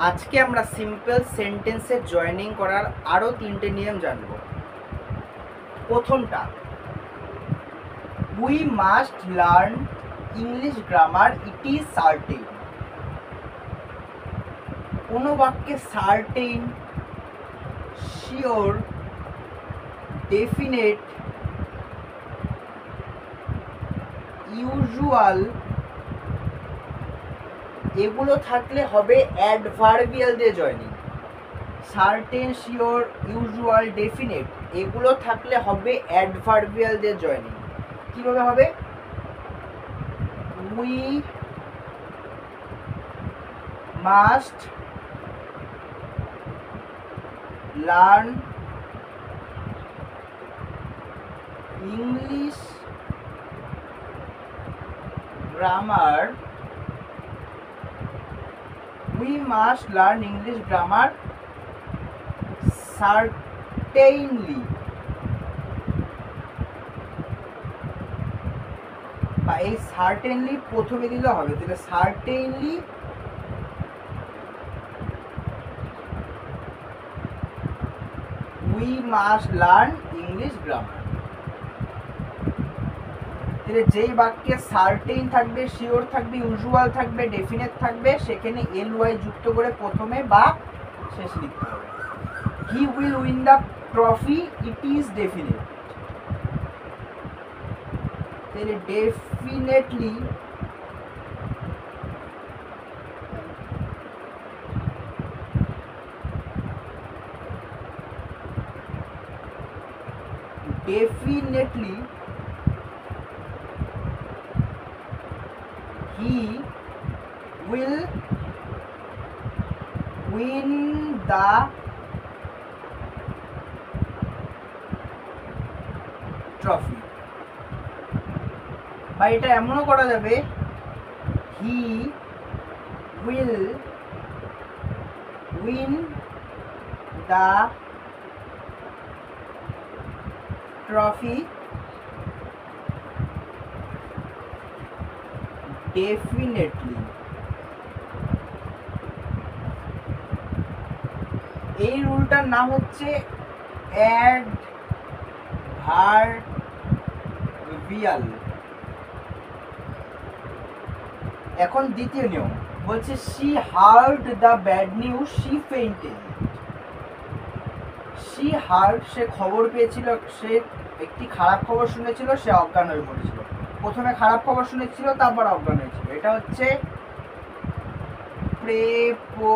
আজকে আমরা সিম্পল সেন্টেন্সে জয়েনিং করার আরও 3টে নিয়ম জানব। প্রথমটা, we must learn English grammar, it is certain. কোনো বাক্যে সার্টেন, শিওর, ডেফিনেট, ইউজুয়াল এগুলো থাকলে হবে অ্যাডভার্বিয়াল দিয়ে joining. Certain, sure, usual, definite এগুলো থাকলে হবে অ্যাডভার্বিয়াল দিয়ে জয়েনিং। কিভাবে হবে? We must learn English grammar, we must learn English grammar certainly। বা এই certainly প্রথমে দিলে হবে, তাহলে certainly we must learn English grammar। তাহলে যেই বাক্যে সার্টেন থাকবে, শিওর থাকবে, ইউজুয়াল থাকবে, ডেফিনেট থাকবে, সেখানে ly যুক্ত করে প্রথমে বা শেষে লিখতে হবে। He will win the trophy, it is definite. তাহলে definitely he will win the trophy। বা এটা এমনও করা যাবে, he will win the trophy definitely। এই রুলটার নাম হচ্ছে অ্যাডভার্বিয়াল। এখন দ্বিতীয় নিয়ম বলছে, she heard the bad news, she fainted। she heard সে খবর পেয়েছিল, সে একটি খারাপ খবর শুনেছিল, সে অজ্ঞান হয়ে পড়েছিল। প্রথমে খারাপ খবর শুনেছিল, তারপর অজ্ঞান হয়েছিল। এটা হচ্ছে প্রেপোজিশনাল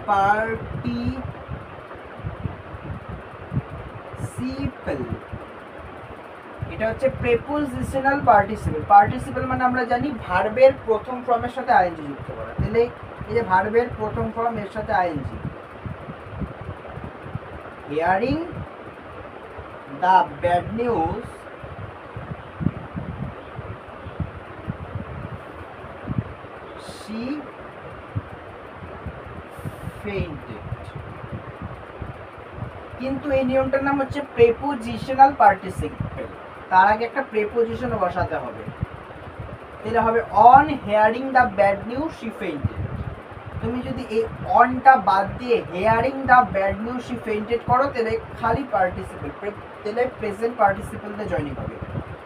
পার্টিসিপল। এটা হচ্ছে প্রেপোজিশনাল পার্টিসিপল। পার্টিসিপল মানে আমরা জানি ভার্বের প্রথম ফর্মের সাথে আইএনজি যুক্ত করা। তাহলে এই যে ভার্বের প্রথম ফর্ম, এর সাথে ING. hearing the bad news, she fainted। কিন্তু এই নিয়মটার নাম হচ্ছে প্রেপোজিশনাল পার্টিসিপল। তার আগে একটা প্রেপোজিশন বসাতে হবে। তাহলে হবে on hearing the bad news she fainted. তুমি যদি এই অনটা বাদ দিয়ে hearing the bad news she fainted করো, তাহলে খালি পার্টিসিপল, তাহলে প্রেজেন্ট পার্টিসিপল দিয়ে জয়েনিং হবে।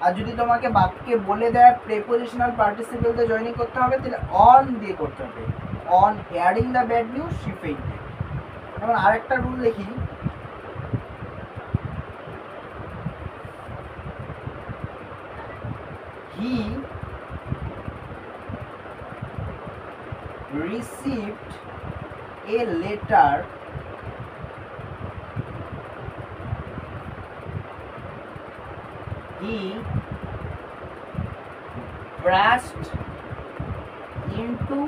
আর যদি তোমাকে বাক্যে বলে দেয় প্রেপোজিশনাল পার্টিসিপল দিয়ে জয়েনিং করতে হবে, তাহলে অন দিয়ে করতে হবে, on hearing the bad news she fainted. এখন আরেকটা রুল লিখি, he received a letter he burst into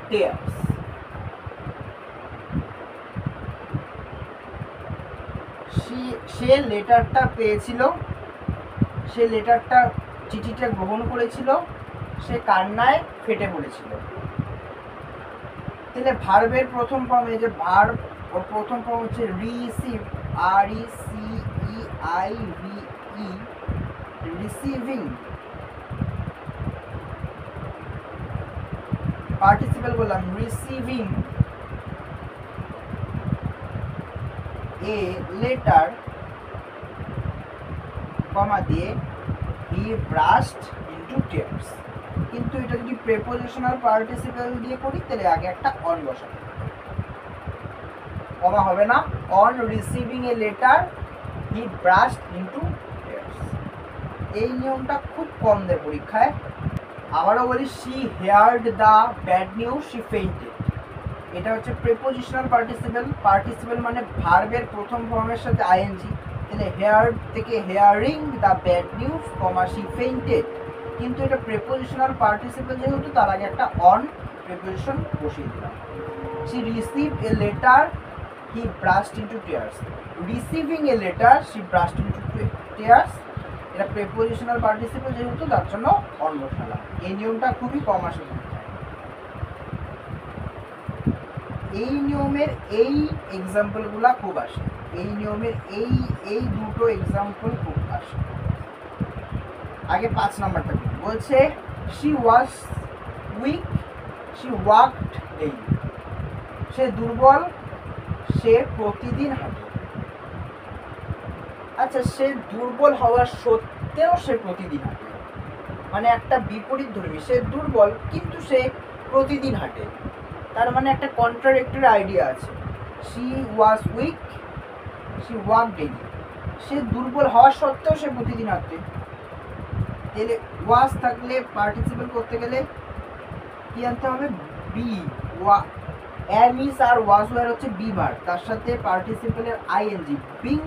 tears। সে লেটারটা পেয়েছিল, সে লেটারটা চিঠিটা গ্রহণ করেছিল, সে কান্নায় ফেটে পড়েছিল। তাহলে ভার্বের প্রথম ফর্ম, এই যে ভার্ব ওর প্রথম ফর্ম হচ্ছে receive, RECEIVED। IVE receiving participle বললাম, রিসিভিং এ লেটার কমা দিয়ে হি ব্রাশড ইনটু টিয়ার্স। কিন্তু এটা যদি প্রেপোজিশনাল পার্টিসিপল দিয়ে করি তাহলে আগে একটা অন বসাবো, কমা হবে না। On receiving a letter he brushed into tears. এই নিয়মটা খুব কম দেয় পরীক্ষায়। আবারও বলি, she heard the bad news, she fainted. এটা হচ্ছে প্রেপোজিশনাল পার্টিসিপল। পার্টিসিপল মানে ভার্বের প্রথম ফর্মের সাথে আইএনজি। তাহলে হেয়ার্ড থেকে hearing the bad news comma she fainted. কিন্তু এটা প্রেপোজিশনাল পার্টিসিপল যেহেতু তার আগে একটা অন প্রেপোজিশন বসিয়ে দিলাম। She received a letter he brushed into tears. Receiving a letter she brushed into tears. এটা প্রেপোজিশনাল পার্টিসিপল যেহেতু তার জন্য অন বসালাম। এই নিয়মটা খুবই কম আসে। এই নিয়মের এই এক্সাম্পলগুলা খুব আসে। এই নিয়মের এই দুটো এক্সাম্পল খুব আসে। আগে 5 নাম্বারটা বলছে, she was weak she walked daily. সে দুর্বল, সে প্রতিদিন হাঁটে। আচ্ছা, সে দুর্বল হওয়ার সত্ত্বেও সে প্রতিদিন হাঁটে, মানে একটা বিপরীত ধর্মী। সে দুর্বল কিন্তু সে প্রতিদিন হাঁটে, তার মানে একটা কন্ট্রাডিক্টরি আইডিয়া আছে। She was weak she walk daily. সে দুর্বল হওয়া সত্ত্বেও সে প্রতিদিন হাঁটে। তাহলে ওয়াজ থাকলে পার্টিসিপল করতে গেলে কি আনতে হবে? B. Am is are was were হচ্ছে বি ভার্ব, তার সাথে পার্টিসিপলের ING. Being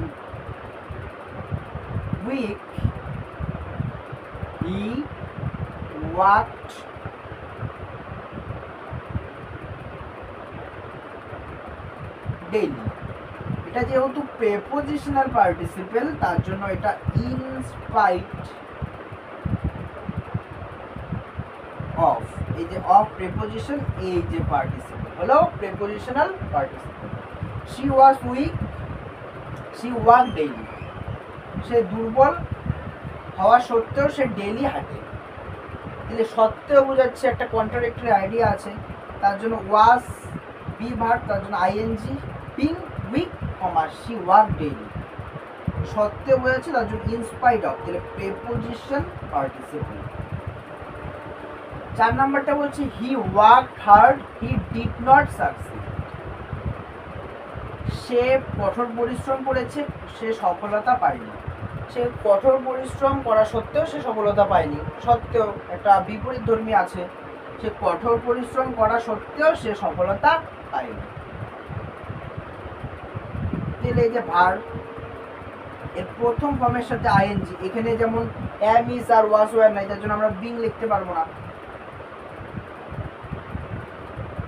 weak he walked daily. এটা যেহেতু প্রেপোজিশনাল পার্টিসিপল তার জন্য এটা ইনস্পাইট অফ। এই যে অফ প্রেপোজিশন, এই যে পার্টিসিপল হলো prepositional participle. She was weak she walk daily. সে দুর্বল হওয়া সত্ত্বেও সে ডেইলি হাঁটে। তাহলে সত্ত্বেও বোঝাচ্ছে একটা কন্ট্রাডিক্টরি আইডিয়া আছে, তার জন্য ওয়াজ বি ভার্ব, তার জন্য ING. Being weak comma she walk daily. সত্ত্বেও বোঝাচ্ছে, তার জন্য ইনস্পাইট অফ। তাহলে প্রেপোজিশন পার্টিসিপল। 4 নাম্বারটা বলছে, he worked hard he did not succeed. সে কঠোর পরিশ্রম করেছে, সে সফলতা পায়নি। সে কঠোর পরিশ্রম করা সত্ত্বেও সে সফলতা পায়নি। সত্ত্বেও একটা বিপরীত ধর্মী আছে, সে কঠোর পরিশ্রম করা সত্ত্বেও সে সফলতা পায়নি। তাহলে এই যে ভার্ব এর প্রথম ফর্মের সাথে আইএনজি, এখানে যেমন am is are was were নাই, তার জন্য আমরা বিং লিখতে পারবো না।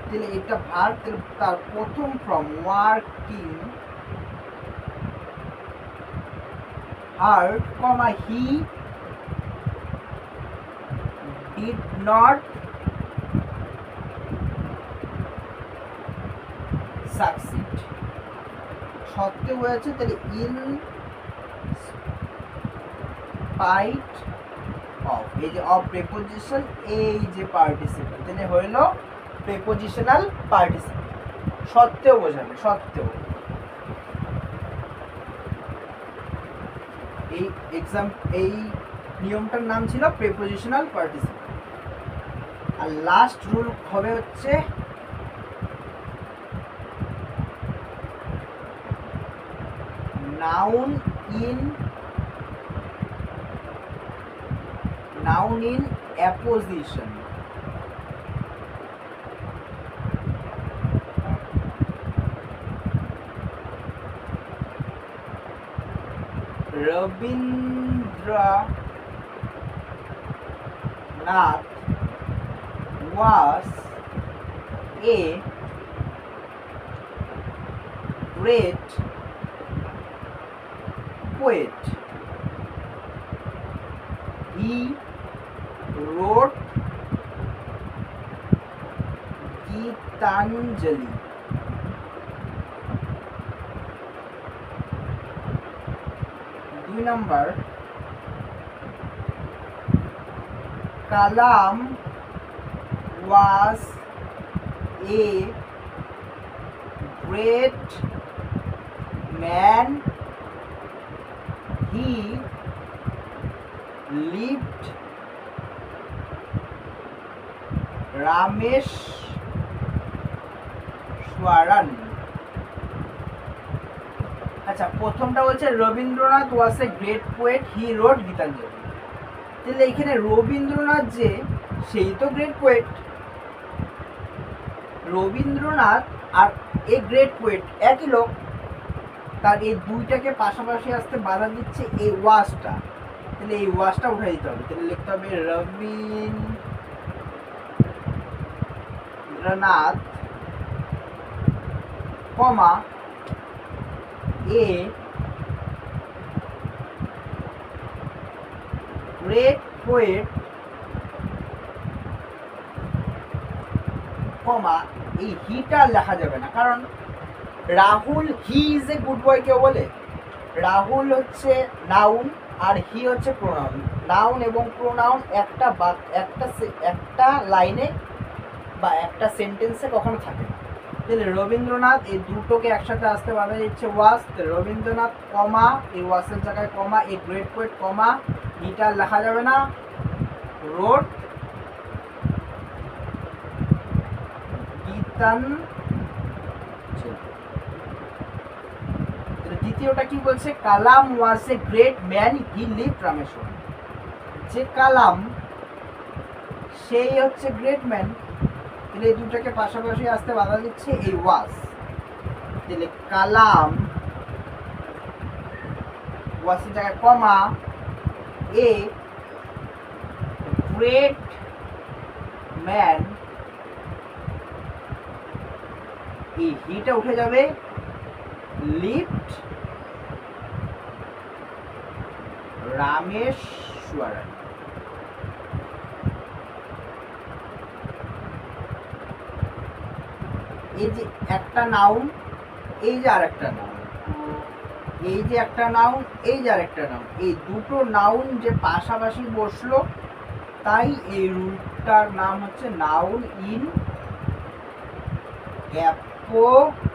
তাহলে এটা ভার্ব, তার প্রথম form working hard comma he did not succeed. সত্ত্বেও হয়েছে, তাহলে ইন স্পাইট অফ। এই যে অফ প্রেপোজিশন, এই যে পার্টিসিপল, তাহলে হইল প্রেপোজিশনাল পার্টিসিপল। সত্ত্বেও বোঝাবে, সত্ত্বেও। এই নিয়মটার নাম ছিল প্রেপোজিশনাল পার্টিসিপল। আর লাস্ট রুল হবে হচ্ছে noun in apposition. Rabindranath was a great poet. He wrote Gitanjali. Number, Kalam was a great man. He lived Rameswaram. আচ্ছা, প্রথমটা বলছে Rabindranath was a great poet, he wrote Gitanjali. তাহলে এখানে রবীন্দ্রনাথ যে, সেই তো গ্রেট পোয়েট। রবীন্দ্রনাথ আর এ গ্রেট পোয়েট একই লোক, তার এই দুইটাকে পাশাপাশি আসতে বাধা দিচ্ছে এই ওয়াজটা। তাহলে এই ওয়াজটা উঠে দিতে হবে। তাহলে লিখতে হবে রবীন্দ্রনাথ কমা এ গ্রেট পোয়েট কমা, এই হিটা লেখা যাবে না, কারণ Rahul he is a good boy কেউ বলে? রাহুল হচ্ছে নাউন আর হি হচ্ছে প্রোনাউন। নাউন এবং প্রোনাউন একটা লাইনে বা একটা সেন্টেন্সে কখনো থাকে না। তাহলে রবীন্দ্রনাথ, এই দুটোকে একসাথে আসতে বাধা দিচ্ছে ওয়াজ। রবীন্দ্রনাথ কমা, এই ওয়াজের জায়গায় কমা, এই গ্রেট পোয়েট কমা, হিটা লেখা যাবে না, রোড দ্বিতীয়টা কি বলছে? Kalam was a great man, he lived Rameswaram. যে কালাম, সেই হচ্ছে গ্রেট ম্যান। তাহলে এই দুটাকে পাশাপাশি আসতে বাধা দিচ্ছে এই ওয়াজ। তাহলে কালাম ওয়াজের জায়গায় কমা, এ গ্রেট ম্যান, এই হিটা উঠে যাবে, লিভড রামেশ্বরম। এই যে একটা নাউন, এই যে আরেকটা নাউন, এই যে একটা নাউন, এই যে আরেকটা নাউন, এই দুটো নাউন যে পাশাপাশি বসলো, তাই এই রুলটার নাম হচ্ছে নাউন ইন অ্যাপোজিশন।